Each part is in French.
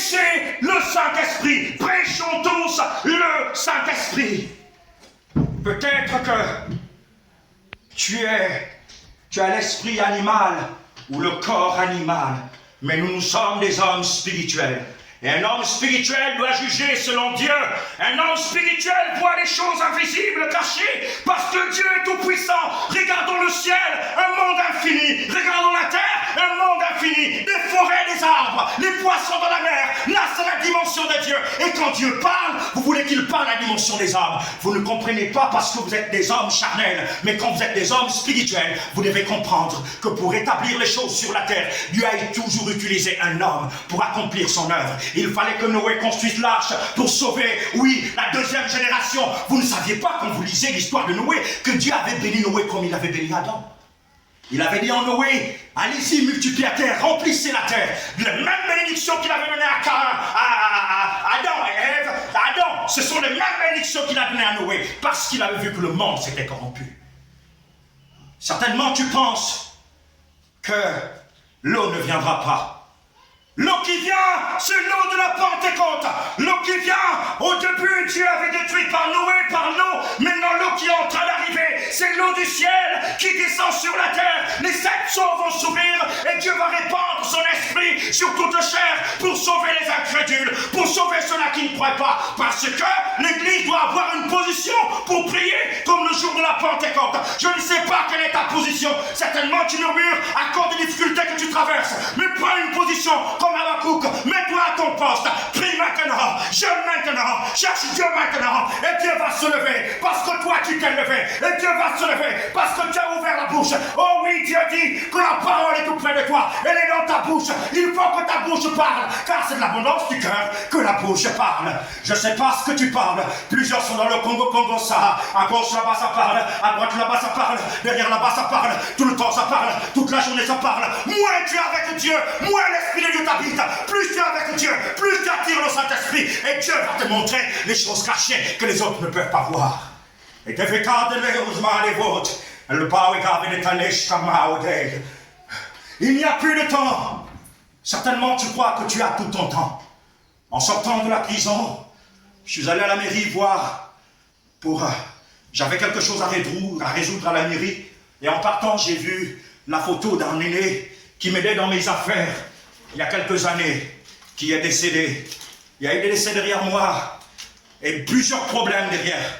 prêchez le Saint-Esprit. Prêchons tous le Saint-Esprit. Peut-être que tu as l'esprit animal ou le corps animal, mais nous sommes des hommes spirituels. Et un homme spirituel doit juger selon Dieu. Un homme spirituel voit les choses invisibles, cachées, parce que Dieu est tout-puissant. Regardons le ciel, un monde infini. Regardons la terre, un monde infini. Des forêts, des arbres, les poissons dans la mer. Là, c'est la dimension de Dieu. Et quand Dieu parle, vous voulez qu'il parle à la dimension des hommes. Vous ne comprenez pas parce que vous êtes des hommes charnels. Mais quand vous êtes des hommes spirituels, vous devez comprendre que pour établir les choses sur la terre, Dieu a toujours utilisé un homme pour accomplir son œuvre. Il fallait que Noé construise l'arche pour sauver, oui, la deuxième génération. Vous ne saviez pas, quand vous lisez l'histoire de Noé, que Dieu avait béni Noé comme il avait béni Adam. Il avait dit en Noé, allez-y, multipliez la terre, remplissez la terre. La même bénédiction qu'il avait donnée à Adam et Ève, à Adam, ce sont les mêmes bénédictions qu'il a données à Noé, parce qu'il avait vu que le monde s'était corrompu. Certainement, tu penses que l'eau ne viendra pas. L'eau qui vient, c'est l'eau de la Pentecôte. L'eau qui vient, au début, Dieu avait détruit par Noé, par l'eau. Maintenant, l'eau qui est en train d'arriver, c'est l'eau du ciel qui descend sur la terre. Les 7 eaux vont s'ouvrir et Dieu va répandre son esprit sur toute chair pour sauver les incrédules, pour sauver ceux-là qui ne croient pas. Parce que l'Église doit avoir une position pour prier comme le jour de la Pentecôte. Je ne sais pas quelle est ta position. Certainement, tu murmures à cause des difficultés que tu traverses. Mais prends une position comme Habakkuk, mets-toi à ton poste, prie maintenant, jeûne maintenant, cherche Dieu maintenant, et Dieu va se lever, parce que toi tu t'es levé, et Dieu va se lever, parce que tu as ouvert la bouche. Oh oui, Dieu dit que la parole est tout près de toi, elle est dans ta bouche, il faut que ta bouche parle, car c'est de l'abondance du cœur que la bouche parle. Je ne sais pas ce que tu parles, plusieurs sont dans le Congo ça, à gauche là-bas ça parle, à droite là-bas ça parle, derrière là-bas ça parle, tout le temps ça parle, toute la journée ça parle. Moins tu es avec Dieu, moins l'Esprit de Dieu t'habite, plus tu es avec Dieu, plus tu attires le Saint-Esprit, et Dieu va te montrer les choses cachées que les autres ne peuvent pas voir. Et te fekade leus malevot, le pawegave de tanesh kamaodeg. Il n'y a plus de temps. Certainement tu crois que tu as tout ton temps. En sortant de la prison, je suis allé à la mairie voir pour... j'avais quelque chose à résoudre à la mairie. Et en partant, j'ai vu la photo d'un aîné qui m'aidait dans mes affaires il y a quelques années, qui est décédé. Il y a eu des décès derrière moi et plusieurs problèmes derrière.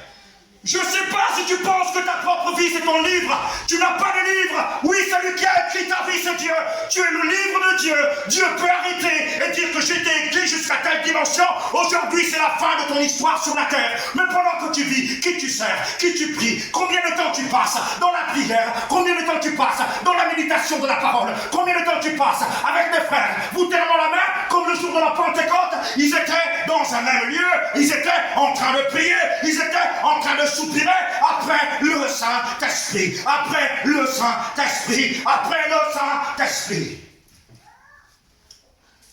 Je ne sais pas si tu penses que ta propre vie c'est ton livre. Tu n'as pas de livre. Oui, celui qui a écrit ta vie c'est Dieu. Tu es le livre de Dieu. Dieu peut arrêter et dire que j'étais écrit jusqu'à telle dimension. Aujourd'hui c'est la fin de ton histoire sur la terre. Mais pendant que tu vis, qui tu sers, qui tu pries, combien de temps tu passes dans la prière, combien de temps tu passes dans la méditation de la parole, combien de temps tu passes avec tes frères, vous tenant la main comme le jour de la Pentecôte. Ils étaient dans un même lieu, ils étaient en train de prier, ils étaient en train de soupirer après le Saint-Esprit, après le Saint-Esprit, après le Saint-Esprit.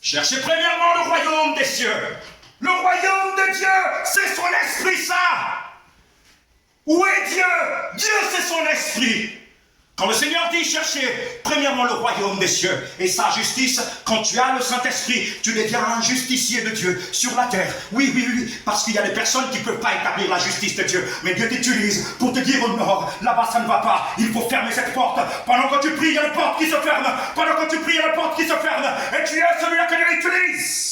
Cherchez premièrement le royaume des cieux. Le royaume de Dieu, c'est son Esprit Saint. Où est Dieu? Dieu, c'est son Esprit. Quand le Seigneur dit chercher premièrement le royaume des cieux et sa justice, quand tu as le Saint-Esprit, tu deviens un justicier de Dieu sur la terre. Oui, oui, oui, parce qu'il y a des personnes qui ne peuvent pas établir la justice de Dieu. Mais Dieu t'utilise pour te dire au nord, là-bas ça ne va pas, il faut fermer cette porte. Pendant que tu pries, il y a une porte qui se ferme. Pendant que tu pries, il y a une porte qui se ferme. Et tu es celui-là que Dieu utilise.